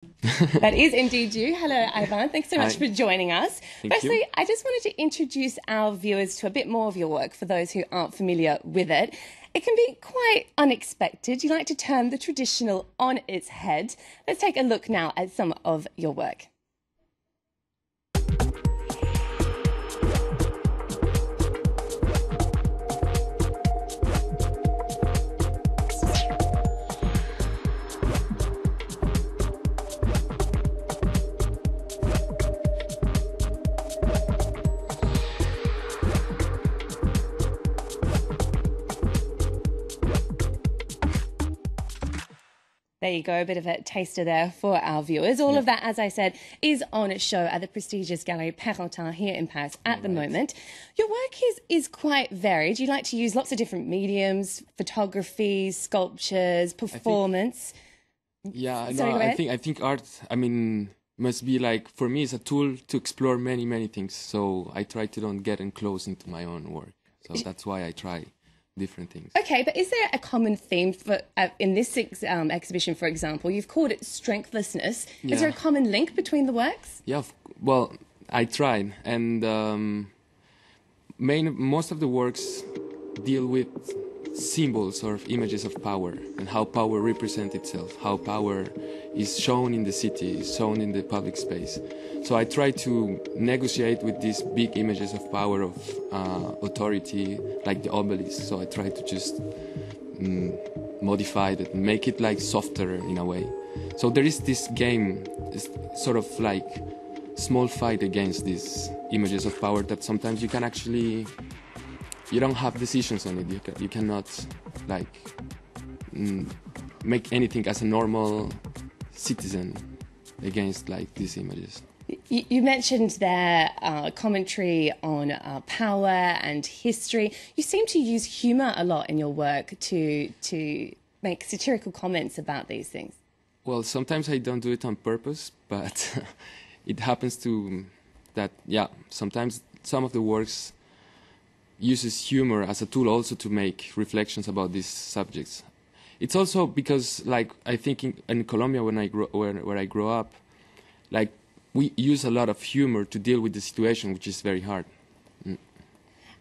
That is indeed you. Hello, Ivan. Thanks so much for joining us. Firstly, I just wanted to introduce our viewers to a bit more of your work for those who aren't familiar with it. It can be quite unexpected. You like to turn the traditional on its head. Let's take a look now at some of your work. There you go, a bit of a taster there for our viewers. All of that, as I said, is on show at the prestigious Gallery Penchant here in Paris at the moment. Your work is quite varied. You like to use lots of different mediums, photography, sculptures, performance. I think art, must be like, for me, it's a tool to explore many things. So I try to don't get enclosed into my own work. So that's why I try different things. Okay, but is there a common theme for in this exhibition, for example? You've called it strengthlessness. Yeah. Is there a common link between the works? Yeah, well, I tried, and most of the works deal with symbols or images of power and how power represents itself, how power is shown in the city, is shown in the public space. So I try to negotiate with these big images of power, of authority, like the obelisk. So I try to just modify it, make it like softer in a way. So there is this game, this sort of like small fight against these images of power that sometimes you can actually, you don't have decisions on it. You cannot like make anything as a normal citizen against like these images. You mentioned there commentary on power and history. You seem to use humour a lot in your work to make satirical comments about these things. Well, sometimes I don't do it on purpose, but it happens to that, yeah, sometimes some of the works uses humor as a tool also to make reflections about these subjects. It's also because, like, I think in Colombia, where I grew up, like, we use a lot of humor to deal with the situation, which is very hard.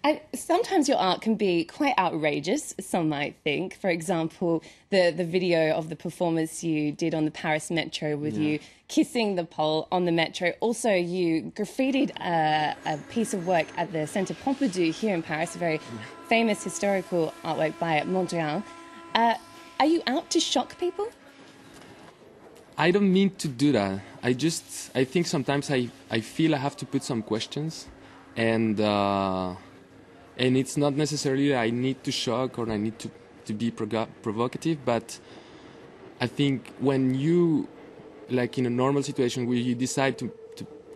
And sometimes your art can be quite outrageous, some might think. For example, the video of the performance you did on the Paris metro with you kissing the pole on the metro. Also, you graffitied a piece of work at the Center Pompidou here in Paris, a very famous historical artwork by Mondrian. Are you out to shock people? I don't mean to do that. I think sometimes I feel I have to put some questions, and it's not necessarily that I need to shock or I need to be provocative, but I think when you, like in a normal situation where you decide to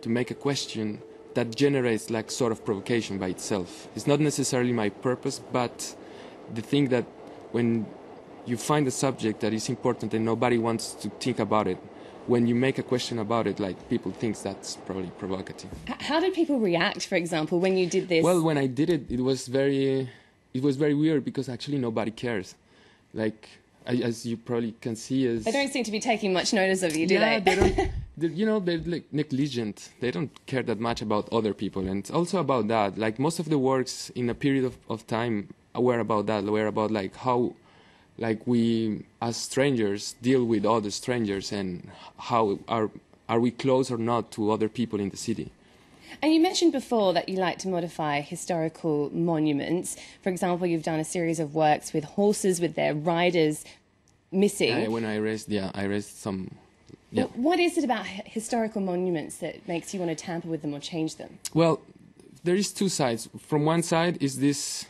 make a question, that generates like sort of provocation by itself. It's not necessarily my purpose, but the thing that when you find a subject that is important and nobody wants to think about it, when you make a question about it, like, people think that's probably provocative. How did people react, for example, when you did this? Well, when I did it, it was very weird because actually nobody cares. Like, as you probably can see, they don't seem to be taking much notice of you, do they? They don't. They're like negligent. They don't care that much about other people, and it's also about that. Like, most of the works in a period of time were about that. Were about like how, like, we as strangers deal with other strangers, and how are we close or not to other people in the city. And you mentioned before that you like to modify historical monuments. For example, you've done a series of works with horses with their riders missing. When I raised some. Yeah. What is it about historical monuments that makes you want to tamper with them or change them? Well, there is two sides. From one side is this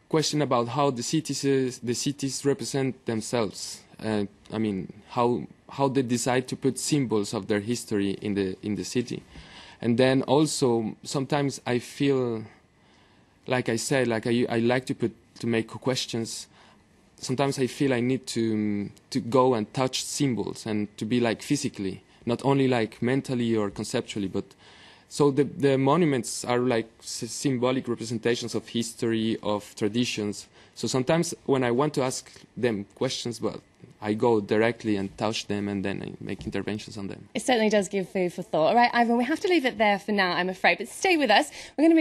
question about how the cities represent themselves. I mean, how they decide to put symbols of their history in the city. And then also, sometimes I feel, like I said, like I like to make questions. Sometimes I feel I need to go and touch symbols and to be like physically, not only like mentally or conceptually, but So the monuments are like symbolic representations of history, of traditions. So sometimes when I want to ask them questions, well, I go directly and touch them and then I make interventions on them. It certainly does give food for thought. All right, Ivan, we have to leave it there for now, I'm afraid, but stay with us. We're going to